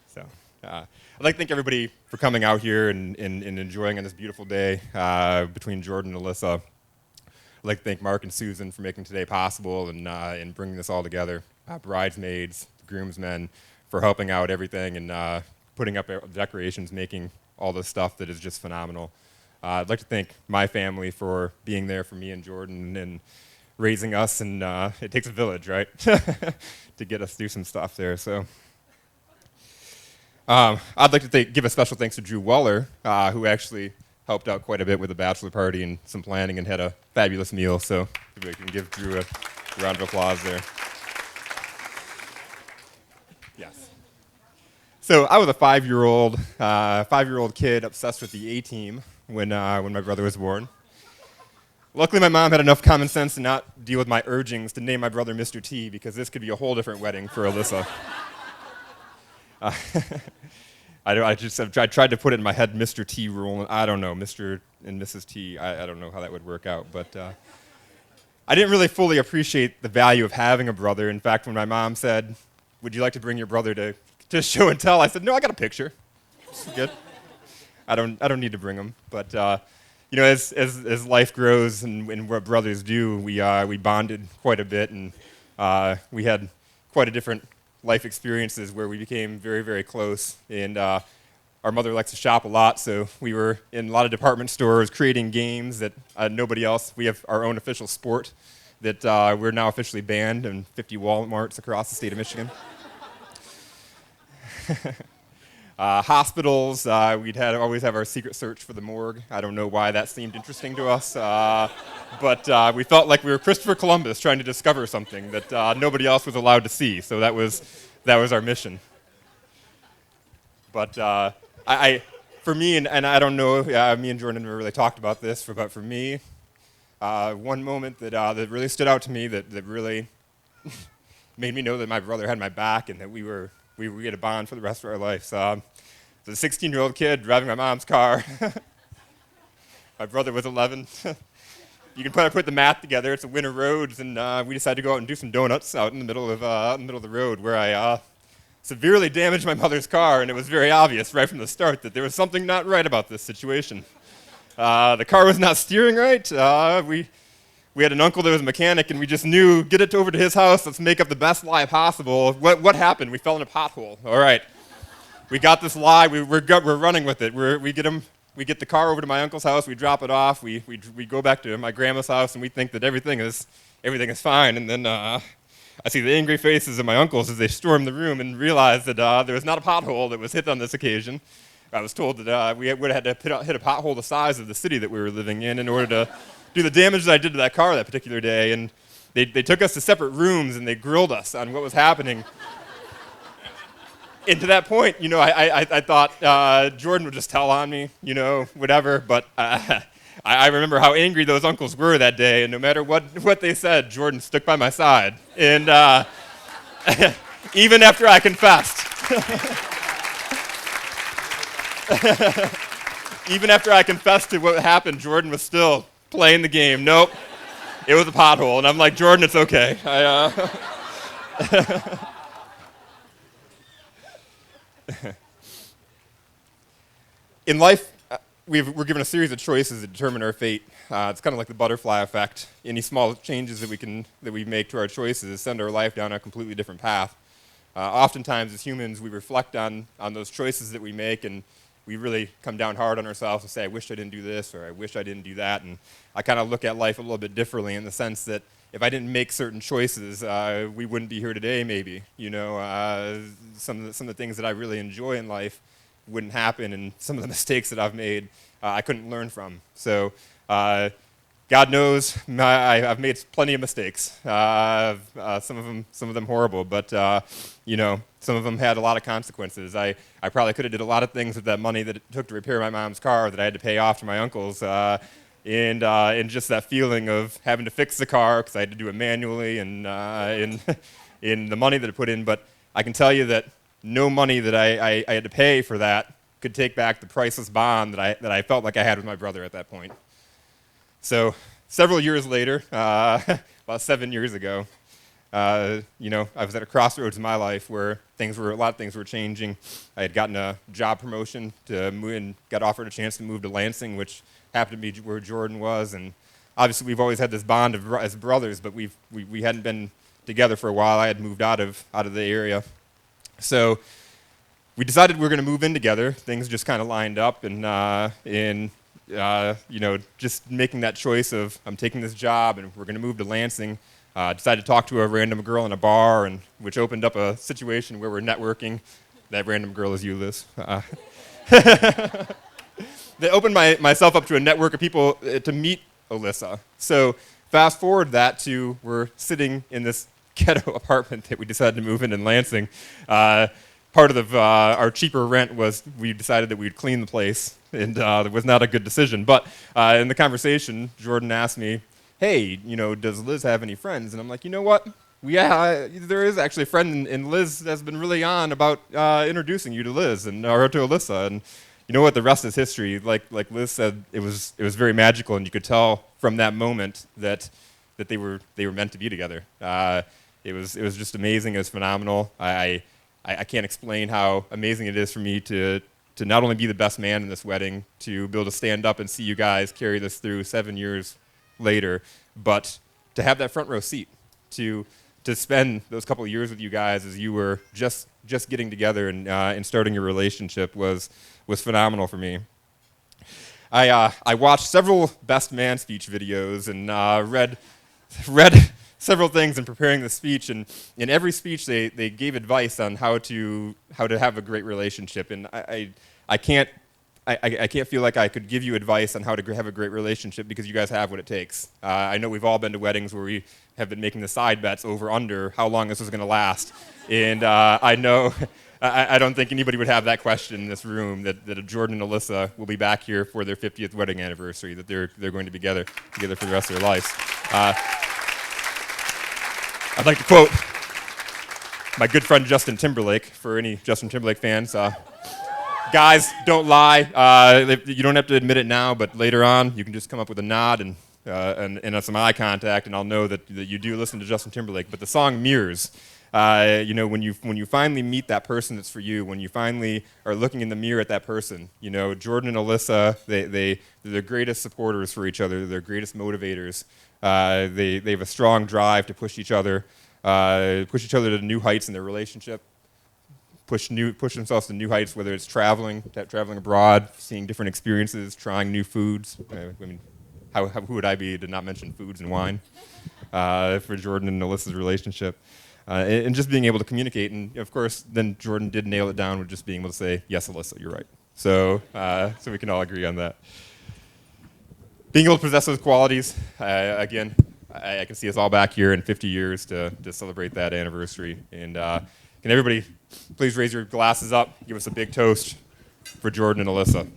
So I'd like to thank everybody for coming out here and enjoying on this beautiful day between Jordan and Alyssa. I'd like to thank Mark and Susan for making today possible and bringing this all together. Bridesmaids, groomsmen, for helping out everything and putting up decorations, making all this stuff that is just phenomenal. I'd like to thank my family for being there for me and Jordan and raising us, and it takes a village, right, to get us through some stuff there. So I'd like to give a special thanks to Drew Weller, who actually helped out quite a bit with the bachelor party and some planning and had a fabulous meal. So we can give Drew a round of applause there. Yes. So I was a five-year-old kid obsessed with the A-Team when my brother was born. Luckily, my mom had enough common sense to not deal with my urgings to name my brother Mr. T, because this could be a whole different wedding for Alyssa. I tried to put it in my head, Mr. T rule, and I don't know, Mr. and Mrs. T, I don't know how that would work out, but I didn't really fully appreciate the value of having a brother. In fact, when my mom said, "Would you like to bring your brother to show and tell?" I said, "No, I got a picture. It's good. I don't need to bring him." But as life grows and what brothers do, we bonded quite a bit, and we had quite a different life experiences where we became very, very close. And our mother likes to shop a lot, so we were in a lot of department stores creating games that nobody else. We have our own official sport that we're now officially banned in 50 Walmarts across the state of Michigan. Hospitals, we'd always have our secret search for the morgue. I don't know why that seemed interesting to us, but we felt like we were Christopher Columbus trying to discover something that nobody else was allowed to see. So that was our mission. But for me, and I don't know, me and Jordan never really talked about this, but for me, one moment that really stood out to me that really made me know that my brother had my back and that we had a bond for the rest of our lives. As a 16-year-old kid driving my mom's car, my brother was 11. You can put the math together. It's a winter roads, and we decided to go out and do some donuts out in the middle of the road, where I severely damaged my mother's car, and it was very obvious right from the start that there was something not right about this situation. The car was not steering right. We had an uncle that was a mechanic, and we just knew, get it over to his house, let's make up the best lie possible. What happened? We fell in a pothole. All right. We got this lie. We're running with it. We get the car over to my uncle's house. We drop it off. We go back to my grandma's house, and we think that everything is fine. And then I see the angry faces of my uncles as they storm the room and realize that there was not a pothole that was hit on this occasion. I was told that we would have had to hit a pothole the size of the city that we were living in order to do the damage that I did to that car that particular day. And they took us to separate rooms, and they grilled us on what was happening. And to that point, I thought Jordan would just tell on me, whatever. But I remember how angry those uncles were that day, and no matter what they said, Jordan stuck by my side. And even after I confessed, even after I confessed to what happened, Jordan was still playing the game. Nope, it was a pothole. And I'm like, Jordan, it's okay. In life, we're given a series of choices that determine our fate. It's kind of like the butterfly effect. Any small changes that we make to our choices send our life down a completely different path. Oftentimes, as humans, we reflect on those choices that we make, and we really come down hard on ourselves and say, I wish I didn't do this, or I wish I didn't do that. And I kind of look at life a little bit differently in the sense that if I didn't make certain choices, we wouldn't be here today, maybe. Some of the things that I really enjoy in life wouldn't happen, and some of the mistakes that I've made, I couldn't learn from. So God knows I've made plenty of mistakes. Some of them horrible, but some of them had a lot of consequences. I probably could have did a lot of things with that money that it took to repair my mom's car that I had to pay off to my uncles. And just that feeling of having to fix the car because I had to do it manually, and in the money that I put in. But I can tell you that no money that I had to pay for that could take back the priceless bond that I felt like I had with my brother at that point. So several years later, about 7 years ago, I was at a crossroads in my life where a lot of things were changing. I had gotten a job promotion to move and got offered a chance to move to Lansing, which happened to be where Jordan was. And obviously, we've always had this bond as brothers, but we hadn't been together for a while. I had moved out of the area, so we decided we were going to move in together. Things just kind of lined up, and just making that choice of I'm taking this job and we're going to move to Lansing. Decided to talk to a random girl in a bar, and which opened up a situation where we're networking. That random girl is you, Liz. That opened myself up to a network of people to meet Alyssa. So fast forward that to we're sitting in this ghetto apartment that we decided to move in Lansing. Part of our cheaper rent was we decided that we'd clean the place, and it was not a good decision. But in the conversation, Jordan asked me, hey, does Liz have any friends? And I'm like, you know what? There is actually a friend, and Liz has been really on about introducing you to Liz or to Alyssa. And you know what? The rest is history. Like Liz said, it was very magical, and you could tell from that moment that they were meant to be together. It was just amazing. It was phenomenal. I can't explain how amazing it is for me to not only be the best man in this wedding, to be able to stand up and see you guys carry this through 7 years later, but to have that front row seat, to spend those couple of years with you guys as you were just getting together and starting your relationship was phenomenal for me. I watched several best man speech videos and read several things in preparing the speech, and in every speech they gave advice on how to have a great relationship, and I can't feel like I could give you advice on how to have a great relationship because you guys have what it takes. I know we've all been to weddings where we have been making the side bets over under how long this was going to last, and I know I don't think anybody would have that question in this room that Jordan and Alyssa will be back here for their 50th wedding anniversary, that they're going to be together for the rest of their lives. I'd like to quote my good friend Justin Timberlake, for any Justin Timberlake fans. Guys, don't lie. You don't have to admit it now, but later on, you can just come up with a nod and some eye contact, and I'll know that you do listen to Justin Timberlake. But the song Mirrors, when you finally meet that person that's for you, when you finally are looking in the mirror at that person, Jordan and Alyssa, they're the greatest supporters for each other. They're the greatest motivators. They have a strong drive to push each other to new heights in their relationship. Push themselves to new heights, whether it's traveling abroad, seeing different experiences, trying new foods. Who would I be to not mention foods and wine for Jordan and Alyssa's relationship? And just being able to communicate. And of course, then Jordan did nail it down with just being able to say, yes, Alyssa, you're right. So we can all agree on that. Being able to possess those qualities, again, I can see us all back here in 50 years to celebrate that anniversary. And can everybody please raise your glasses up, give us a big toast for Jordan and Alyssa.